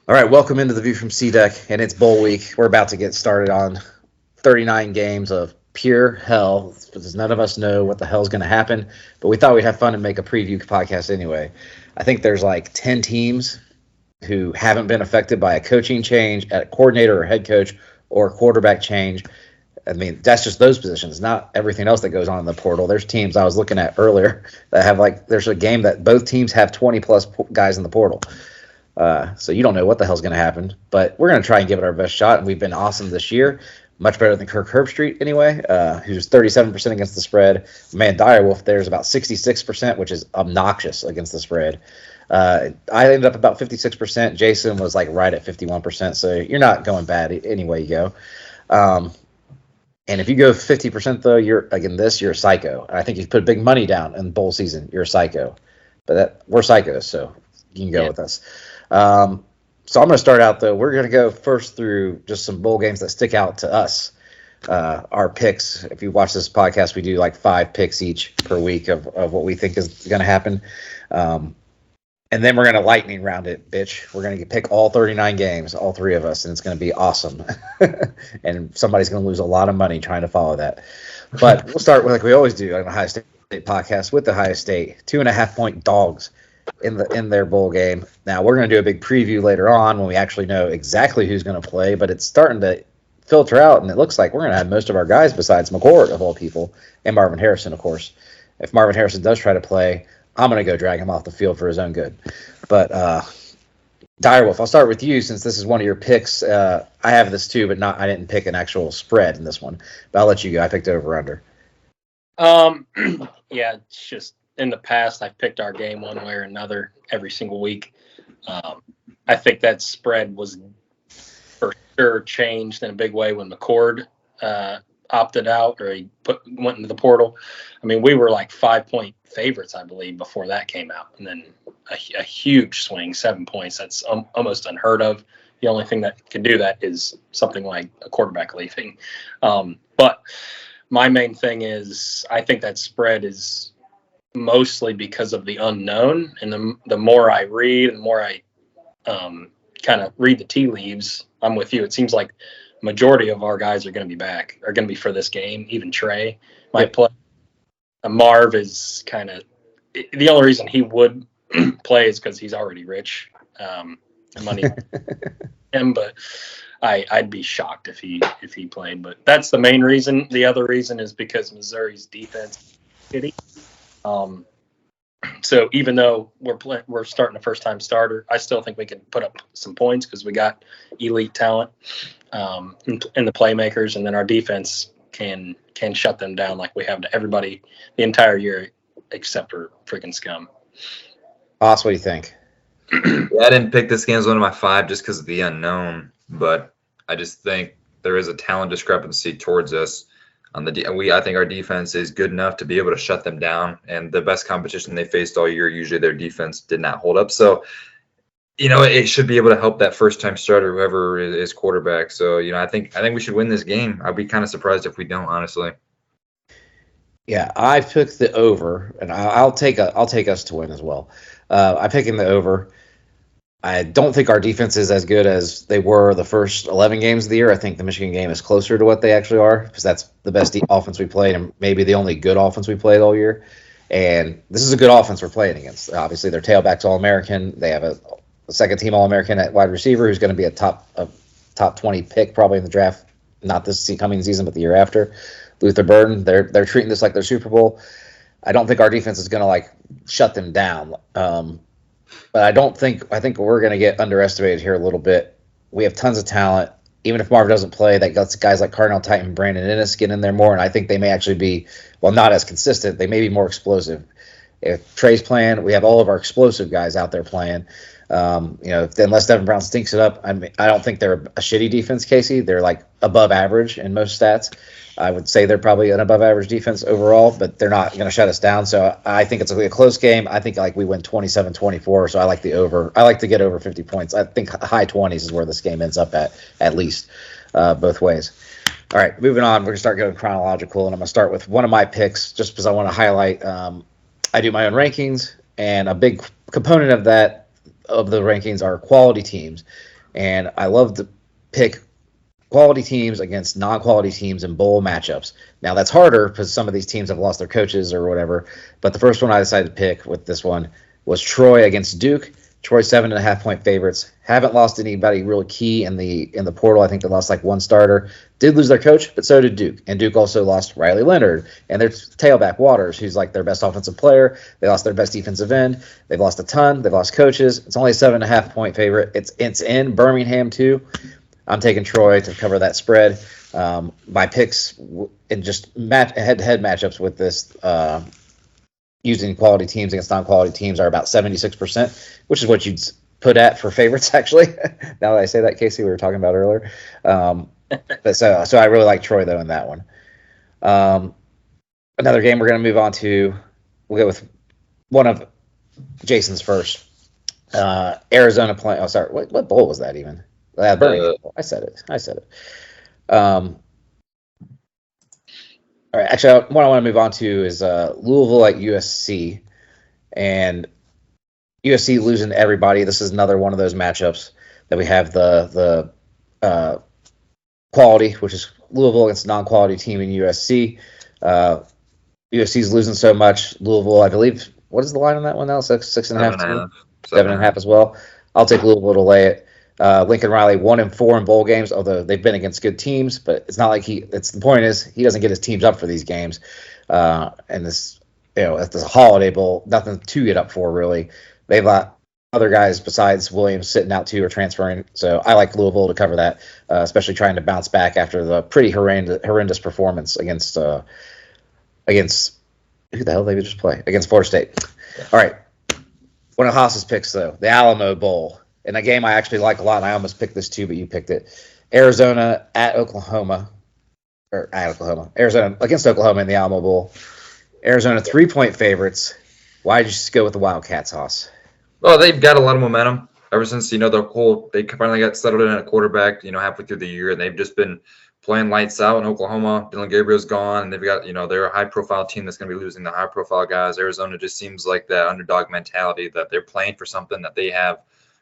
All right, welcome into the View from C Deck, and it's bowl week. We're about to get started on 39 games of pure hell because none of us know what the hell's going to happen. But we thought we'd have fun and make a preview podcast anyway. I think there's like 10 teams who haven't been affected by a coaching change at a coordinator or head coach or quarterback change. I mean, that's just those positions, not everything else that goes on in the portal. There's teams I was looking at earlier that have there's a game that both teams have 20 plus guys in the portal. So you don't know what the hell's going to happen, but we're going to try and give it our best shot. And we've been awesome this year, much better than Kirk Herbstreit anyway, who's 37% against the spread. Man, Dyerwolf there's about 66%, which is obnoxious against the spread. I ended up about 56%. Jason was like right at 51%. So you're not going bad any way you go. And if you go 50% though, you're a psycho. I think you put big money down in bowl season, you're a psycho. But we're psychos, so you can go with us. So I'm going to start out, though. We're going to go first through just some bowl games that stick out to us. Our picks. If you watch this podcast, we do like 5 picks each per week of what we think is going to happen. And then we're going to lightning round it, bitch. We're going to pick all 39 games, all 3 of us, and it's going to be awesome. And somebody's going to lose a lot of money trying to follow that. But we'll start with, like we always do on the Ohio State podcast, with the Ohio State 2.5-point dogs in their bowl game. Now we're going to do a big preview later on when we actually know exactly who's going to play, but it's starting to filter out, and it looks like we're going to have most of our guys besides McCord of all people, and Marvin Harrison, of course. If Marvin Harrison does try to play, I'm going to go drag him off the field for his own good. But Dyerwolf, I'll start with you since this is one of your picks. I have this too, but I didn't pick an actual spread in this one. But I'll let you go. I picked over under. Yeah, it's just in the past, I've picked our game one way or another every single week. I think that spread was for sure changed in a big way when McCord opted out, or he went into the portal. I mean, we were like 5-point favorites, I believe, before that came out. And then a huge swing, 7 points. That's almost unheard of. The only thing that can do that is something like a quarterback leaving. But my main thing is I think that spread is mostly because of the unknown, and the more I read and the more I kind of read the tea leaves, I'm with you. It seems like majority of our guys are going to be back, are going to be for this game. Even Trey might play. Marv is kind of the only reason he would play is because he's already rich. Money him, but I'd be shocked if he played. But that's the main reason. The other reason is because Missouri's defense is shitty. So even though we're starting a first-time starter, I still think we can put up some points because we got elite talent in the playmakers, and then our defense can shut them down like we have to everybody the entire year except for freaking Scum. Hoss, what do you think? Yeah, I didn't pick this game as one of my 5 just because of the unknown, but I just think there is a talent discrepancy towards us. I think our defense is good enough to be able to shut them down, and the best competition they faced all year, usually their defense did not hold up. So, it should be able to help that first-time starter, whoever is quarterback. So, I think we should win this game. I'd be kind of surprised if we don't, honestly. Yeah, I took the over, and I'll take us to win as well. I'm picking the over. I don't think our defense is as good as they were the first 11 games of the year. I think the Michigan game is closer to what they actually are because that's the best offense we played and maybe the only good offense we played all year. And this is a good offense we're playing against. Obviously, their tailback's All-American. They have a second-team All-American at wide receiver who's going to be a top 20 pick probably in the draft, not this coming season but the year after. Luther Burden, they're treating this like their Super Bowl. I don't think our defense is going to shut them down. But I think we're going to get underestimated here a little bit. We have tons of talent. Even if Marv doesn't play, that gets guys like Cardinal Titan, Brandon Ennis get in there more, and I think they may actually be, not as consistent. They may be more explosive. If Trey's playing, we have all of our explosive guys out there playing. Unless Devin Brown stinks it up, I don't think they're a shitty defense, Casey. They're above average in most stats. I would say they're probably an above-average defense overall, but they're not going to shut us down. So I think it's a close game. I think we win 27-24, so I like the over. I like to get over 50 points. I think high 20s is where this game ends up at least, both ways. All right, moving on. We're going to start going chronological, and I'm going to start with one of my picks just because I want to highlight I do my own rankings, and a big component of the rankings are quality teams. and I love to pick quality teams against non-quality teams in bowl matchups. Now that's harder because some of these teams have lost their coaches or whatever. But the first one I decided to pick with this one was Troy against Duke. Troy 7.5-point favorites. Haven't lost anybody real key in the portal. I think they lost like one starter. Did lose their coach, but so did Duke. And Duke also lost Riley Leonard and their tailback Waters, who's like their best offensive player. They lost their best defensive end. They've lost a ton. They've lost coaches. It's only a 7.5-point favorite. It's in Birmingham too. I'm taking Troy to cover that spread. My picks in just head-to-head matchups with this using quality teams against non-quality teams are about 76%, which is what you'd put at for favorites, actually. Now that I say that, Casey, we were talking about earlier. But so I really like Troy, though, in that one. Another game we're going to move on to, we'll go with one of Jason's first. Arizona playing. Oh, sorry. What bowl was that even? Birmingham. I said it. All right. Actually, what I want to move on to is Louisville at USC, and USC losing to everybody. This is another one of those matchups that we have the quality, which is Louisville against a non-quality team in USC. USC's losing so much. Louisville, I believe. What is the line on that one now? 6.5. 7.5 as well. I'll take Louisville to lay it. Lincoln Riley 1-4 in bowl games, although they've been against good teams, but it's not like the point is he doesn't get his teams up for these games. And this, at this holiday bowl, nothing to get up for really. They've got other guys besides Williams sitting out too or transferring. So I like Louisville to cover that, especially trying to bounce back after the pretty horrendous performance against who the hell did they just play? Against Florida State. All right. One of Hoss's picks, though, the Alamo Bowl. In a game I actually like a lot, and I almost picked this too, but you picked it. Arizona Arizona against Oklahoma in the Alamo Bowl. Arizona 3-point favorites. Why did you just go with the Wildcats, Hoss? Well, they've got a lot of momentum ever since, they finally got settled in at quarterback, halfway through the year, and they've just been playing lights out in Oklahoma. Dylan Gabriel's gone, and they've got, they're a high-profile team that's going to be losing the high-profile guys. Arizona just seems like that underdog mentality that they're playing for something, that they have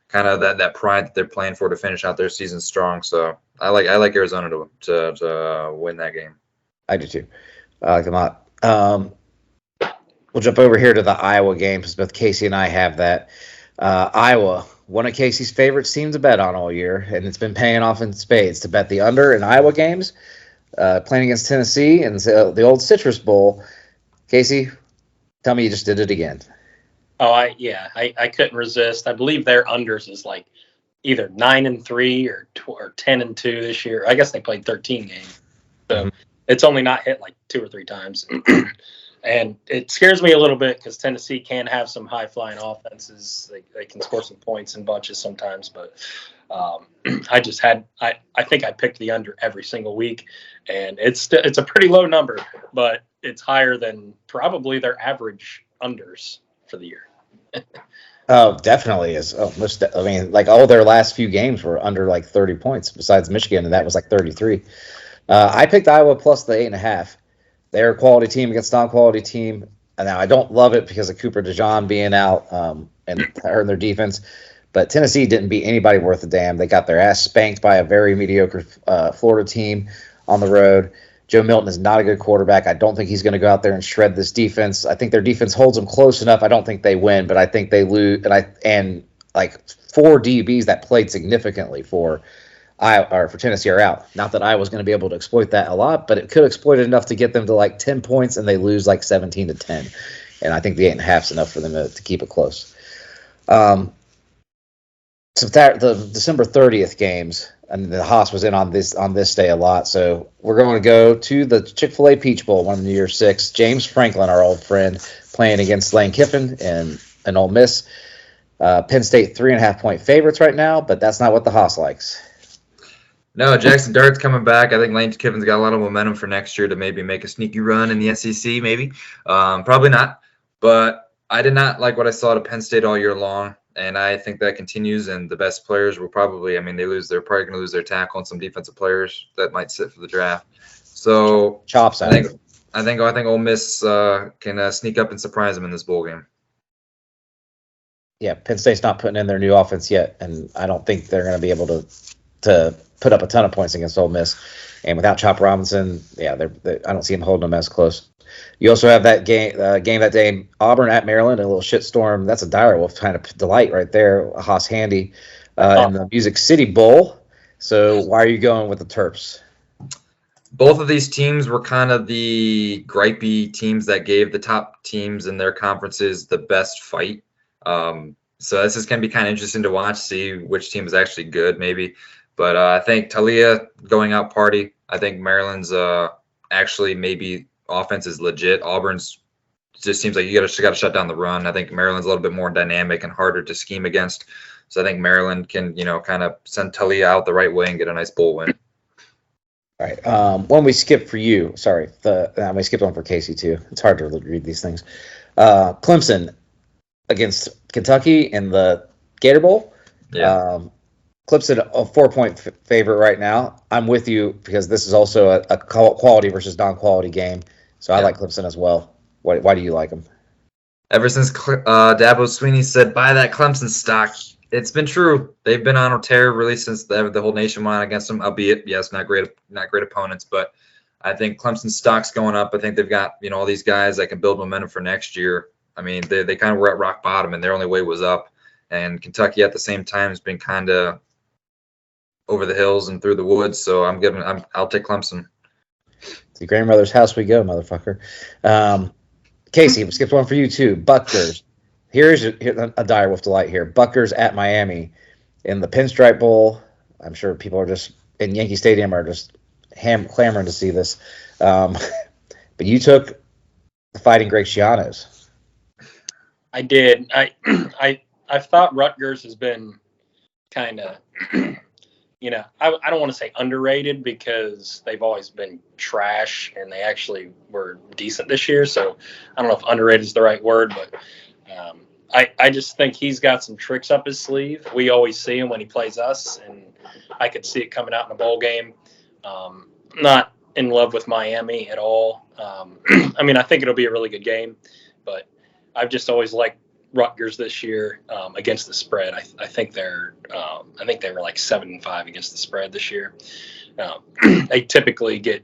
kind of that pride that they're playing for to finish out their season strong. So I like Arizona to win that game. I do too. I like them a lot. We'll jump over here to the Iowa game because both Casey and I have that. Iowa, one of Casey's favorite teams to bet on all year, and it's been paying off in spades to bet the under in Iowa games, playing against Tennessee and the old Citrus Bowl. Casey, tell me you just did it again. Oh, I couldn't resist. I believe their unders is like either 9-3 or 10-2 this year. I guess they played 13 games, so it's only not hit like 2 or 3 times. And it scares me a little bit because Tennessee can have some high flying offenses. They can score some points in bunches sometimes, but I think I picked the under every single week, and it's a pretty low number, but it's higher than probably their average unders for the year. Oh, definitely is. All their last few games were under like 30 points besides Michigan, and that was like 33. I picked Iowa plus the 8.5. They're a quality team against non-quality team. Now, I don't love it because of Cooper DeJean being out and hurting their defense, but Tennessee didn't beat anybody worth a damn. They got their ass spanked by a very mediocre Florida team on the road. Joe Milton is not a good quarterback. I don't think he's going to go out there and shred this defense. I think their defense holds them close enough. I don't think they win, but I think they lose. And like 4 DBs that played significantly for Tennessee are out. Not that I was going to be able to exploit that a lot, but it could exploit it enough to get them to like 10 points, and they lose like 17-10. And I think the 8.5 is enough for them to keep it close. So the December 30th games, and the Hoss was in on this day a lot. So we're going to go to the Chick-fil-A Peach Bowl, one of the Year 6. James Franklin, our old friend, playing against Lane Kiffin and Ole Miss. Penn State 3.5-point favorites right now, but that's not what the Hoss likes. No, Jackson Dart's coming back. I think Lane Kiffin's got a lot of momentum for next year to maybe make a sneaky run in the SEC, maybe. Probably not. But I did not like what I saw at Penn State all year long, and I think that continues, and the best players will probably, they're probably going to lose their tackle and some defensive players that might sit for the draft. So Chops I think Ole Miss can sneak up and surprise them in this bowl game. Yeah, Penn State's not putting in their new offense yet, and I don't think they're going to be able to put up a ton of points against Ole Miss. And without Chop Robinson, yeah, I don't see them holding them as close. You also have that game that day, Auburn at Maryland, a little shitstorm. That's a Dyerwolf kind of delight right there. Hoss Handy in the Music City Bowl. So why are you going with the Terps? Both of these teams were kind of the gripey teams that gave the top teams in their conferences the best fight. So this is going to be kind of interesting to watch, see which team is actually good, maybe. But I think Talia going out party. I think Maryland's actually maybe offense is legit. Auburn's just seems like you got to shut down the run. I think Maryland's a little bit more dynamic and harder to scheme against. So I think Maryland can, kind of send Talia out the right way and get a nice bowl win. All right. One we skipped for you. Sorry, we skipped one for Casey too. It's hard to read these things. Clemson against Kentucky in the Gator Bowl. Yeah. Clemson a 4-point favorite right now. I'm with you because this is also a quality versus non-quality game. So I like Clemson as well. Why do you like them? Ever since Dabo Sweeney said buy that Clemson stock, it's been true. They've been on a tear really since the whole nation went against them. Albeit, yes, not great opponents, but I think Clemson's stock's going up. I think they've got all these guys that can build momentum for next year. I mean, they kind of were at rock bottom, and their only way was up. And Kentucky at the same time has been kind of over the hills and through the woods. So I'll take Clemson. To your grandmother's house we go, motherfucker. Casey, we skipped one for you too. Butgers. Here's a Direwolf delight here. Butgers at Miami in the Pinstripe Bowl. I'm sure people are just in Yankee Stadium are just clamoring to see this. But you took the Fighting Greg Schiano's. I did. I've thought Rutgers has been kind of, I don't want to say underrated because they've always been trash and they actually were decent this year. So I don't know if underrated is the right word, but I just think he's got some tricks up his sleeve. We always see him when he plays us, and I could see it coming out in a bowl game. Not in love with Miami at all. I think it'll be a really good game, but I've just always liked Rutgers this year against the spread. I think they were like 7-5 against the spread this year. They typically get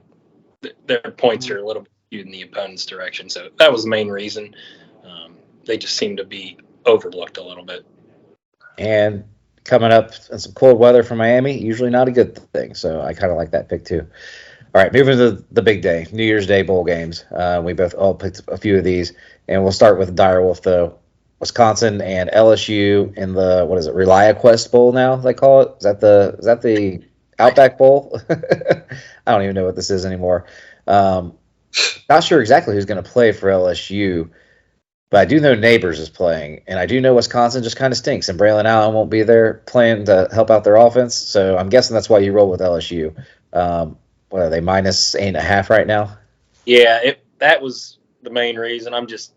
their points are a little bit skewed in the opponent's direction, so that was the main reason. They just seem to be overlooked a little bit. And coming up in some cold weather for Miami, usually not a good thing. So I kind of like that pick too. All right, moving to the big day, New Year's Day bowl games. We both all picked a few of these, and we'll start with Direwolf though. Wisconsin and LSU in the ReliaQuest Bowl now they call it. Is that the Outback Bowl? I don't even know what this is anymore. Not sure exactly who's going to play for LSU, but I do know Neighbors is playing, and I do know Wisconsin just kind of stinks, and Braylon Allen won't be there playing to help out their offense. So I'm guessing that's why you roll with LSU. What are they, minus 8.5 right now? Yeah, that was the main reason. I'm just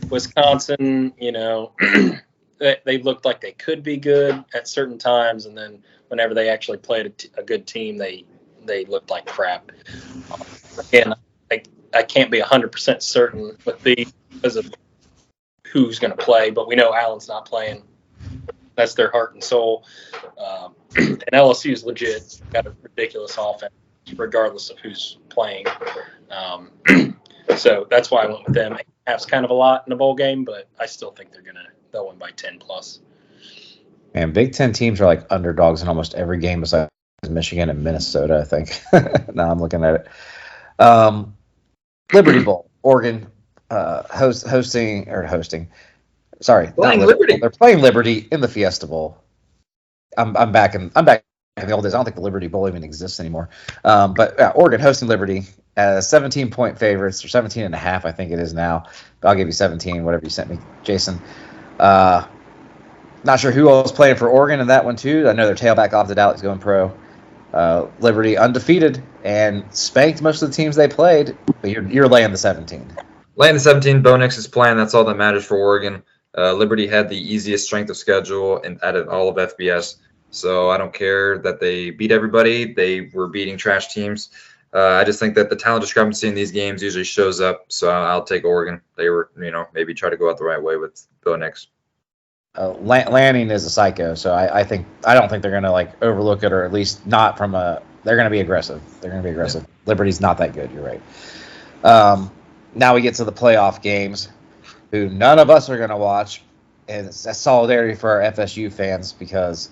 Wisconsin, they looked like they could be good at certain times, and then whenever they actually played a good team, they looked like crap. Again, I can't be 100% certain with these because of who's going to play, but we know Allen's not playing. That's their heart and soul. And LSU is legit. Got a ridiculous offense, regardless of who's playing. So that's why I went with them. Half's kind of a lot in a bowl game, but I still think they'll win by 10 plus. And Big Ten teams are like underdogs in almost every game besides Michigan and Minnesota, I think. Now I'm looking at it. Liberty Bowl, Oregon hosting. Sorry, playing Liberty. They're playing Liberty in the Fiesta Bowl. I'm back in the old days. I don't think the Liberty Bowl even exists anymore. But Oregon hosting Liberty as 17-point favorites, or 17.5, I think it is now. But I'll give you 17, whatever you sent me, Jason. Not sure who else playing for Oregon in that one too. I know their tailback opted out. He's going pro. Liberty undefeated and spanked most of the teams they played. But you're laying the 17. Laying the 17, Bo Nix is playing. That's all that matters for Oregon. Liberty had the easiest strength of schedule out of all of FBS. So I don't care that they beat everybody. They were beating trash teams. I just think that the talent discrepancy in these games usually shows up. So I'll take Oregon. They were, maybe try to go out the right way with Bo Nix. Lanning is a psycho, so I don't think they're going to like overlook it, or at least not from a. They're going to be aggressive. They're going to be aggressive. Yeah. Liberty's not that good. You're right. Now we get to the playoff games, who none of us are going to watch, and it's a solidarity for our FSU fans because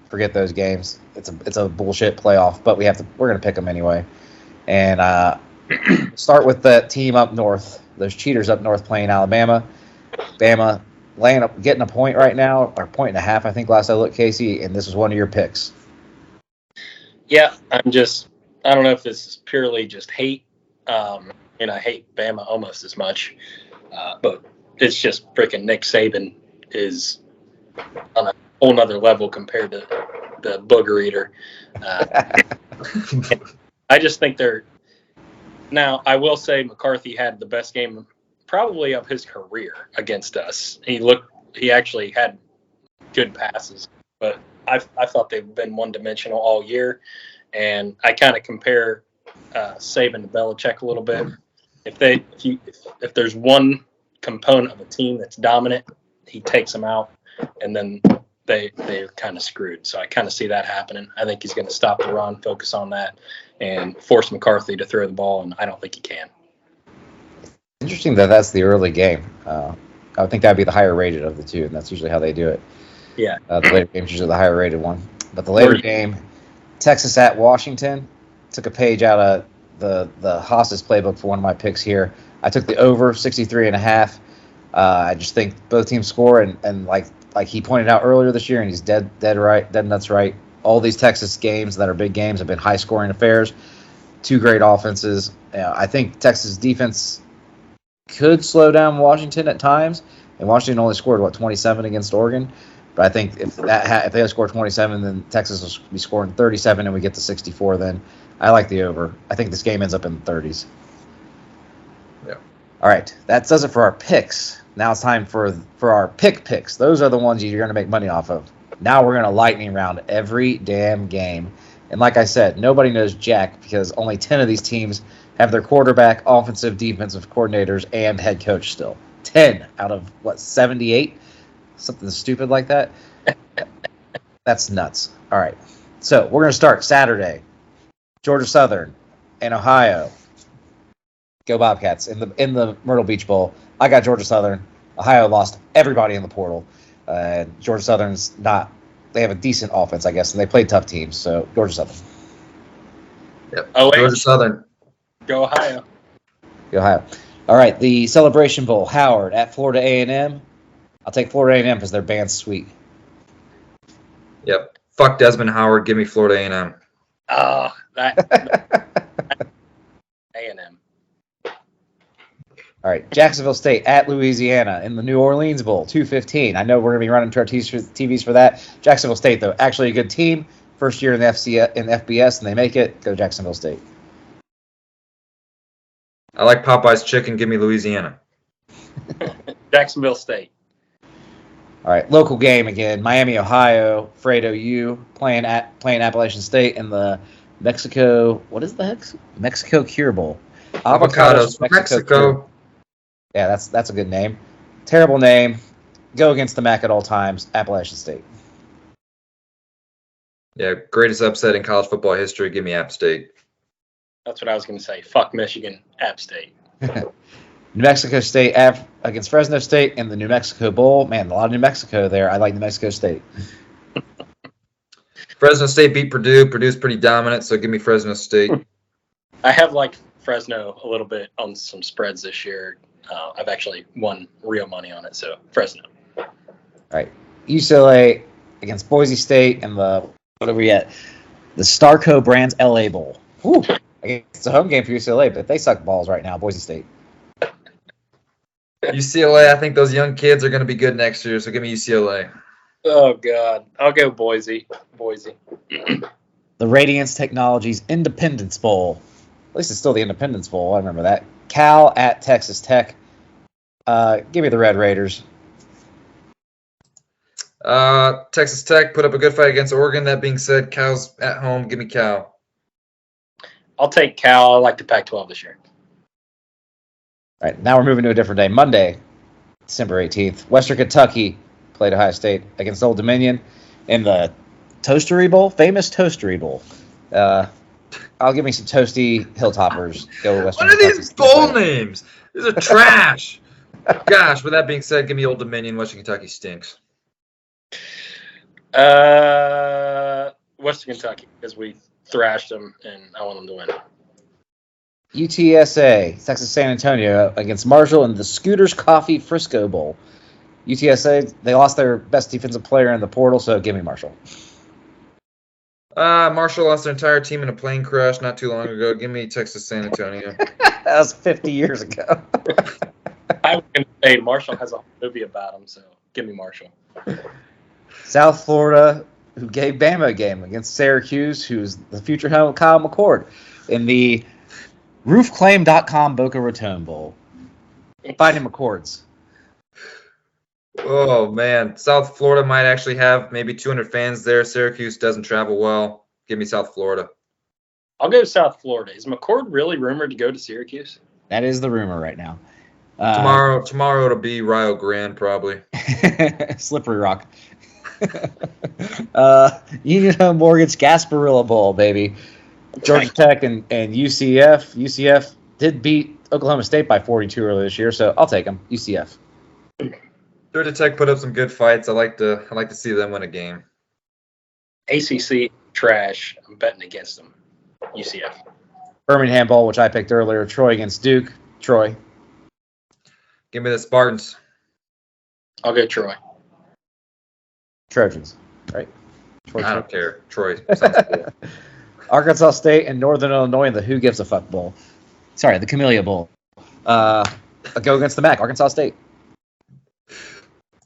forget those games. It's a bullshit playoff, but we're going to pick them anyway. And start with the team up north. Those cheaters up north playing Alabama. Bama getting a point right now, or 1.5, I think last I looked, Casey, and this was one of your picks. Yeah, I don't know if this is purely just hate. And I hate Bama almost as much, but it's just freaking Nick Saban is on a whole nother level compared to the booger eater. I just think now I will say McCarthy had the best game probably of his career against us. He actually had good passes, but I thought they've been one-dimensional all year, and I kind of compare Saban to Belichick a little bit. If there's one component of a team that's dominant, he takes them out, and then they're kind of screwed. So I kind of see that happening. I think he's going to stop the run, focus on that, and force McCarthy to throw the ball, and I don't think he can. Interesting that's the early game. I would think that would be the higher rated of the two, and that's usually how they do it. Yeah. The later game's usually the higher rated one. But the later game, Texas at Washington, took a page out of the Hoss's playbook for one of my picks here. I took the over 63.5. I just think both teams score, and like he pointed out earlier this year, and he's dead nuts right. All these Texas games that are big games have been high scoring affairs. Two great offenses. I think Texas defense could slow down Washington at times, and Washington only scored 27 against Oregon. But I think if they score 27, then Texas will be scoring 37, and we get to 64. Then I like the over. I think this game ends up in the 30s. Yeah. All right, that does it for our picks. Now it's time for our picks. Those are the ones you're going to make money off of. Now we're going to lightning round every damn game. And like I said, nobody knows jack because only 10 of these teams have their quarterback, offensive, defensive coordinators, and head coach still. 10 out of, 78? Something stupid like that. That's nuts. All right. So we're going to start Saturday. Georgia Southern and Ohio. Go Bobcats in the Myrtle Beach Bowl. I got Georgia Southern. Ohio lost everybody in the portal. Georgia Southern's not. They have a decent offense, I guess, and they played tough teams. So Georgia Southern. Yep. Georgia Southern. Go Ohio. Go Ohio. All right. The Celebration Bowl. Howard at Florida A&M. I'll take Florida A&M because their band's sweet. Yep. Fuck Desmond Howard. Give me Florida A&M. A&M. All right, Jacksonville State at Louisiana in the New Orleans Bowl, 2:15. I know we're going to be running to our TVs for that. Jacksonville State, though, actually a good team. First year in the FBS, and they make it. Go Jacksonville State. I like Popeye's chicken. Give me Louisiana. Jacksonville State. All right, local game again. Miami, Ohio. Fredo U playing Appalachian State in the Mexico. What is the heck? Mexico Cure Bowl. Avocados from Mexico. Yeah, that's a good name. Terrible name. Go against the MAC at all times. Appalachian State. Yeah, greatest upset in college football history. Give me App State. That's what I was going to say. Fuck Michigan. App State. New Mexico State against Fresno State in the New Mexico Bowl. Man, a lot of New Mexico there. I like New Mexico State. Fresno State beat Purdue. Purdue's pretty dominant, so give me Fresno State. I have liked Fresno a little bit on some spreads this year. I've actually won real money on it, so Fresno. All right. UCLA against Boise State and the Starco Brands LA Bowl. Whew. It's a home game for UCLA, but they suck balls right now, Boise State. UCLA, I think those young kids are going to be good next year, so give me UCLA. Oh, God. I'll go Boise. The Radiance Technologies Independence Bowl. At least it's still the Independence Bowl. I remember that. Cal at Texas Tech. Give me the Red Raiders. Texas Tech put up a good fight against Oregon. That being said, Cal's at home. Give me Cal. I'll take Cal. I like the Pac-12 this year. All right, now we're moving to a different day. Monday, December 18th. Western Kentucky played Ohio State against Old Dominion in the Toastery Bowl, famous Toastery Bowl. I'll give me some toasty Hilltoppers. Go Western What are Kentucky. these bowl names? These are trash. Gosh, with that being said, give me Old Dominion. Western Kentucky stinks. Western Kentucky, because we thrashed them, and I want them to win. UTSA, Texas San Antonio against Marshall in the Scooters Coffee Frisco Bowl. UTSA, they lost their best defensive player in the portal, so give me Marshall. Marshall lost their entire team in a plane crash not too long ago. Give me Texas San Antonio. That was 50 years ago. I was going to say Marshall has a movie about him, so give me Marshall. South Florida, who gave Bama a game against Syracuse, who's the future home of Kyle McCord, in the roofclaim.com Boca Raton Bowl. Fighting McCords. Oh, man. South Florida might actually have maybe 200 fans there. Syracuse doesn't travel well. Give me South Florida. I'll go South Florida. Is McCord really rumored to go to Syracuse? That is the rumor right now. Tomorrow it'll be Rio Grande probably. Slippery Rock. Union Home Mortgage Gasparilla Bowl, baby. Georgia Tech and UCF. UCF did beat Oklahoma State by 42 earlier this year, so I'll take them. UCF. Georgia Tech put up some good fights. I like to see them win a game. ACC trash. I'm betting against them. UCF. Birmingham Bowl, which I picked earlier. Troy against Duke. Troy. Give me the Spartans. I'll go Troy. Trojans, right? I don't care. Troy sounds cool. Arkansas State and Northern Illinois in the Who Gives a Fuck Bowl. Sorry, the Camellia Bowl. I'll go against the MAC. Arkansas State.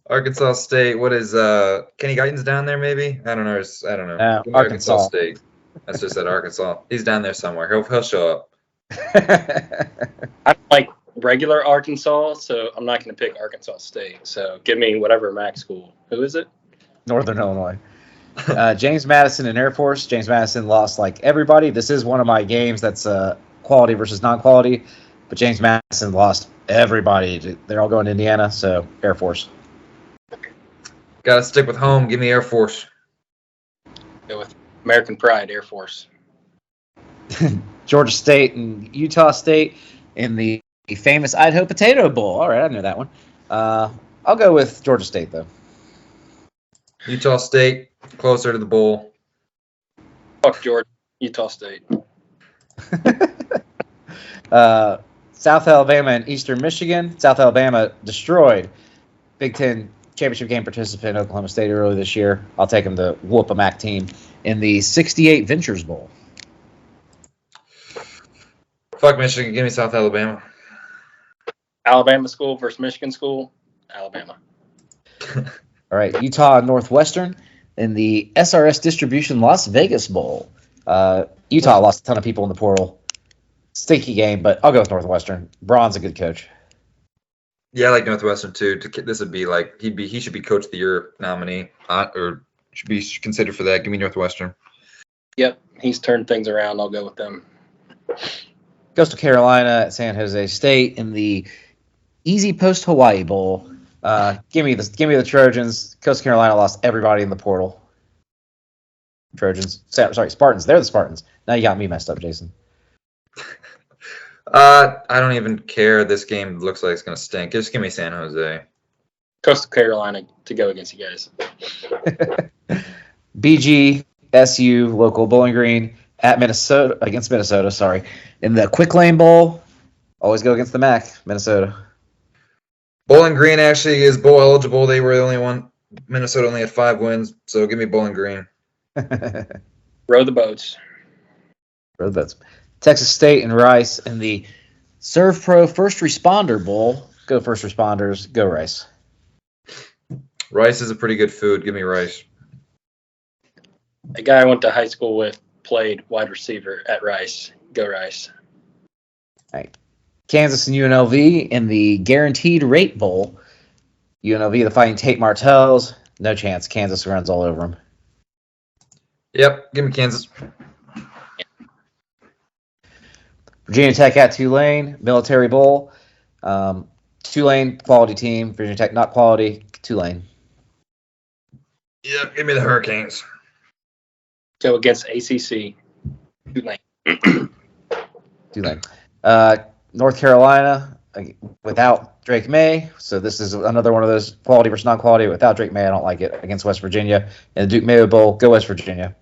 Arkansas State. What is Kenny Guyton's down there? Maybe I don't know. Give me Arkansas State. That's just at Arkansas. He's down there somewhere. He'll show up. I like regular Arkansas, so I'm not going to pick Arkansas State. So give me whatever MAC school. Who is it? Northern Illinois. James Madison and Air Force. James Madison lost like everybody. This is one of my games that's quality versus non-quality, but James Madison lost everybody. They're all going to Indiana, so Air Force. Got to stick with home. Give me Air Force. Go with American Pride, Air Force. Georgia State and Utah State in the famous Idaho Potato Bowl. All right, I know that one. I'll go with Georgia State, though. Utah State, closer to the bowl. Fuck Georgia. Utah State. South Alabama and Eastern Michigan. South Alabama destroyed Big Ten championship game participant Oklahoma State earlier this year. I'll take them to whoop a MAC team in the 68 Ventures Bowl. Fuck Michigan. Give me South Alabama. Alabama school versus Michigan school. Alabama. All right, Utah Northwestern in the SRS Distribution Las Vegas Bowl. Utah lost a ton of people in the portal. Stinky game, but I'll go with Northwestern. Braun's a good coach. Yeah, I like Northwestern too. This would be like he should be Coach of the Year nominee, or should be considered for that. Give me Northwestern. Yep, he's turned things around. I'll go with them. Coastal Carolina at San Jose State in the Easy Post Hawaii Bowl. Give me the Trojans. Coastal Carolina lost everybody in the portal. Trojans. Sorry, Spartans. They're the Spartans. Now you got me messed up, Jason. I don't even care. This game looks like it's gonna stink. Just give me San Jose. Coastal Carolina to go against you guys. BGSU local Bowling Green at Minnesota. Sorry, in the Quick Lane Bowl. Always go against the MAC, Minnesota. Bowling Green actually is bowl eligible. They were the only one. Minnesota only had 5 wins, so give me Bowling Green. Row the boats. Row the boats. Texas State and Rice in the Serve Pro First Responder Bowl. Go First Responders. Go Rice. Rice is a pretty good food. Give me Rice. A guy I went to high school with played wide receiver at Rice. Go Rice. All right. Kansas and UNLV in the Guaranteed Rate Bowl. UNLV, the Fighting Tate Martells. No chance. Kansas runs all over them. Yep, give me Kansas. Virginia Tech at Tulane, Military Bowl. Tulane, quality team. Virginia Tech, not quality. Tulane. Yeah, give me the Hurricanes. Go against ACC. Tulane. Tulane. North Carolina without Drake May. So this is another one of those quality versus non-quality. Without Drake May, I don't like it. Against West Virginia. In the Duke Mayo Bowl, go West Virginia.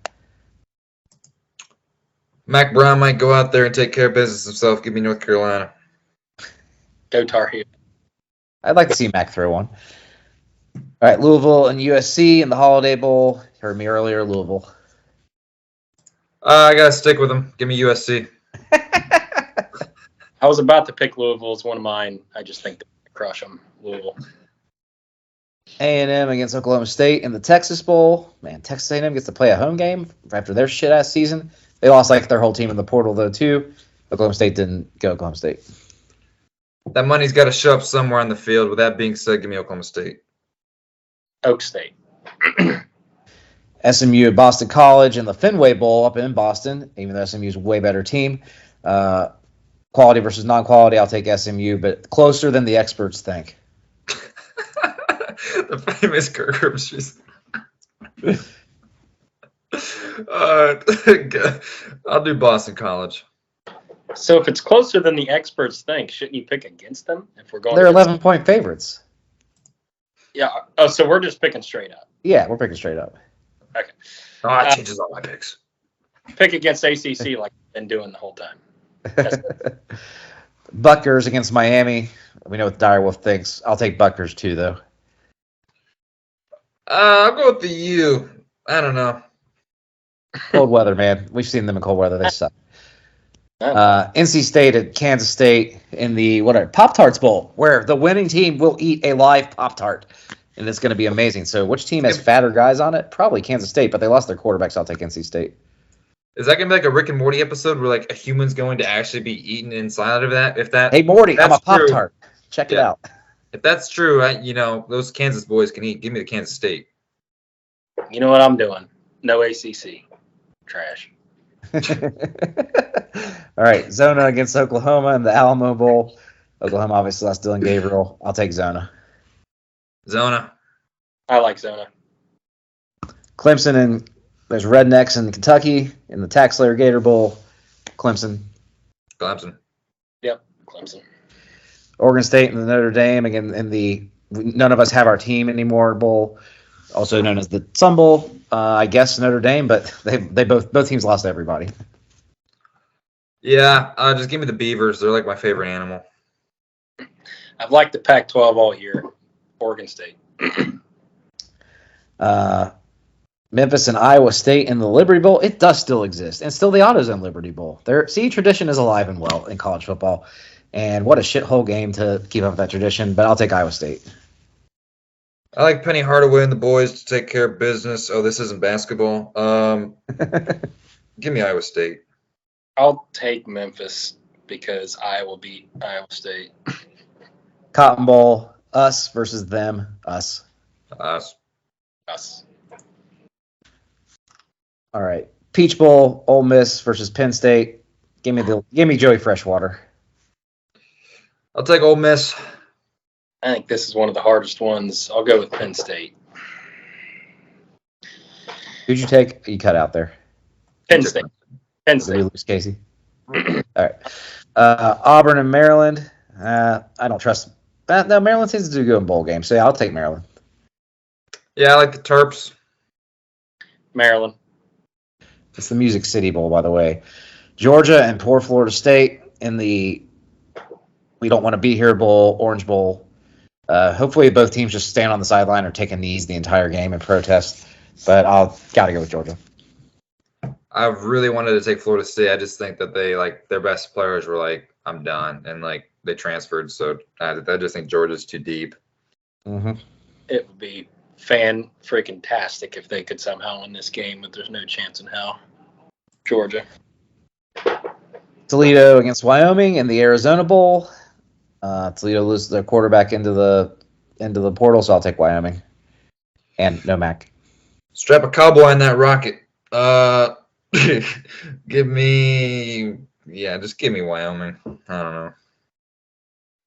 Mac Brown might go out there and take care of business himself. Give me North Carolina. Go Tar Heel. I'd like to see Mac throw one. All right, Louisville and USC in the Holiday Bowl. Heard me earlier, Louisville. I got to stick with them. Give me USC. I was about to pick Louisville as one of mine. I just think they're going to crush them. Louisville. A&M against Oklahoma State in the Texas Bowl. Man, Texas A&M gets to play a home game after their shit-ass season. They lost like their whole team in the portal, though, too. Oklahoma State didn't go Oklahoma State. That money's got to show up somewhere on the field. With that being said, give me Oklahoma State. Oak State. SMU at Boston College in the Fenway Bowl up in Boston, even though SMU is a way better team. Quality versus non-quality, I'll take SMU, but closer than the experts think. The famous Kirk Herbstreit. I'll do Boston College. So if it's closer than the experts think, shouldn't you pick against them? If we're going, They're 11-point favorites. Yeah. Oh, so we're just picking straight up. Yeah, we're picking straight up. Okay. It changes all my picks. Pick against ACC like I've been doing the whole time. Buckers against Miami. We know what Dyerwolf thinks. I'll take Buckers too, though. I'll go with the U. I don't know. Cold weather, man. We've seen them in cold weather. They suck. NC State at Kansas State in the Pop Tarts Bowl, where the winning team will eat a live Pop Tart, and it's going to be amazing. So, which team has fatter guys on it? Probably Kansas State, but they lost their quarterback, so I'll take NC State. Is that going to be like a Rick and Morty episode where like a human's going to actually be eaten inside of that? Hey Morty, I'm a Pop Tart. Check it out. If that's true, those Kansas boys can eat. Give me the Kansas State. You know what I'm doing? No ACC. Trash. All right, Zona against Oklahoma in the Alamo Bowl. Oklahoma obviously lost Dylan Gabriel. I'll take Zona. Zona. I like Zona. Clemson and there's Rednecks in Kentucky in the Tax Slayer Gator Bowl. Clemson. Yep, Clemson. Oregon State and the Notre Dame again in the none of us have our team anymore bowl, also known as the Sun Bowl. I guess Notre Dame, but they both teams lost to everybody. Yeah, just give me the Beavers. They're like my favorite animal. I've liked the Pac-12 all year. Oregon State. Memphis and Iowa State in the Liberty Bowl. It does still exist, and still the AutoZone Liberty Bowl. Tradition is alive and well in college football, and what a shithole game to keep up that tradition. But I'll take Iowa State. I like Penny Hardaway and the boys to take care of business. Oh, this isn't basketball. Give me Iowa State. I'll take Memphis because Iowa beat Iowa State. Cotton Bowl, us versus them, us. Us. All right. Peach Bowl, Ole Miss versus Penn State. Give me Joey Freshwater. I'll take Ole Miss. I think this is one of the hardest ones. I'll go with Penn State. Who'd you take? You cut out there. Penn State. Did we lose Casey? All right. Auburn and Maryland. I don't trust. No, Maryland seems to do good in bowl games, so yeah, I'll take Maryland. Yeah, I like the Terps. Maryland. It's the Music City Bowl, by the way. Georgia and poor Florida State in the We Don't Want to Be Here Bowl, Orange Bowl. Hopefully both teams just stand on the sideline or taking knees the entire game and protest, but I'll got to go with Georgia. I really wanted to take Florida State. I just think that they their best players were like, I'm done, and they transferred. So I just think Georgia's too deep. Mm-hmm. It would be fan-freaking-tastic if they could somehow win this game, but there's no chance in hell. Georgia. Toledo against Wyoming in the Arizona Bowl. Toledo loses their quarterback into the portal, so I'll take Wyoming. And no Mac. Strap a cowboy in that rocket. Give me Wyoming. I don't know.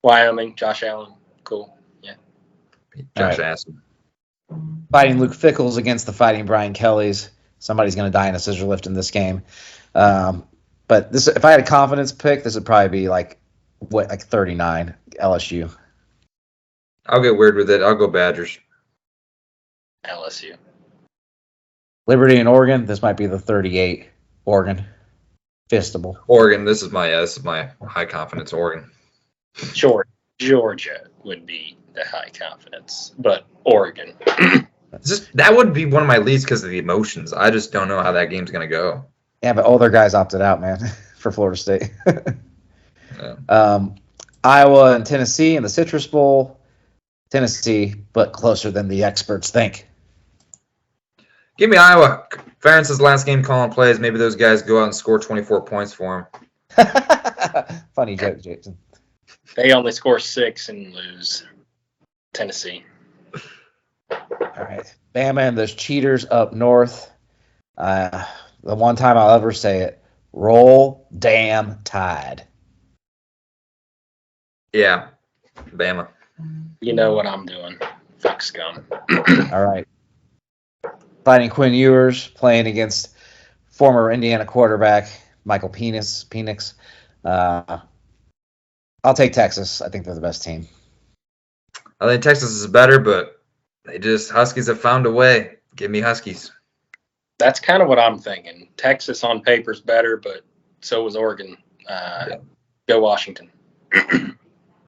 Wyoming, Josh Allen. Cool. Yeah. Josh Allen. Fighting Luke Fickles against the Fighting Brian Kellys. Somebody's going to die in a scissor lift in this game. But this, if I had a confidence pick, this would probably be like 39 LSU. I'll get weird with it. I'll go Badgers. LSU. Liberty and Oregon. This might be the 38 Oregon. Fistable. Oregon. This is my high confidence Oregon. Georgia would be the high confidence, but Oregon. That would be one of my leads because of the emotions. I just don't know how that game's going to go. Yeah, but all their guys opted out, man, for Florida State. Yeah. Iowa and Tennessee in the Citrus Bowl. Tennessee, but closer than the experts think. Give me Iowa. Ferentz's last game calling plays. Maybe those guys go out and score 24 points for him. Funny joke, Jason. They only score 6 and lose. Tennessee. All right. Bama and those cheaters up north. The one time I'll ever say it. Roll damn Tide. Yeah. Bama. You know what I'm doing. Fuck scum. All right. Fighting Quinn Ewers, playing against former Indiana quarterback Michael Penix. I'll take Texas. I think they're the best team. I think Texas is better, but Huskies have found a way. Give me Huskies. That's kind of what I'm thinking. Texas on paper is better, but so was Oregon. Go Washington.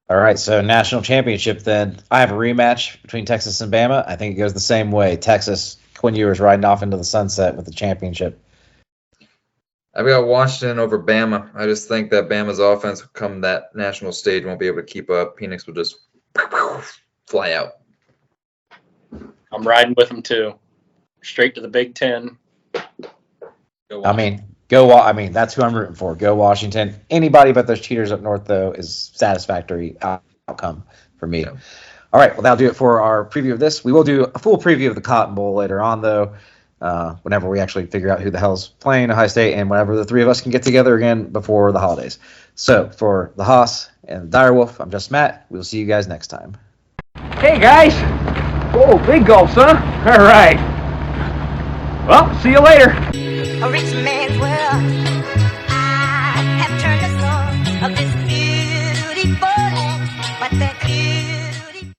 All right, so national championship then. I have a rematch between Texas and Bama. I think it goes the same way. Texas, Quinn Ewers riding off into the sunset with the championship. I've got Washington over Bama. I just think that Bama's offense, come that national stage, won't be able to keep up. Penix will just fly out. I'm riding with them too. Straight to the Big Ten. That's who I'm rooting for. Go Washington. Anybody but those cheaters up north, though, is satisfactory outcome for me. Yeah. All right, well, that'll do it for our preview of this. We will do a full preview of the Cotton Bowl later on, though, whenever we actually figure out who the hell's playing Ohio State and whenever the three of us can get together again before the holidays. So for the Hoss and the Dyerwolf, I'm just Matt. We'll see you guys next time. Hey, guys. Whoa, big gulps, huh? All right. Well, see you later. A rich man's world.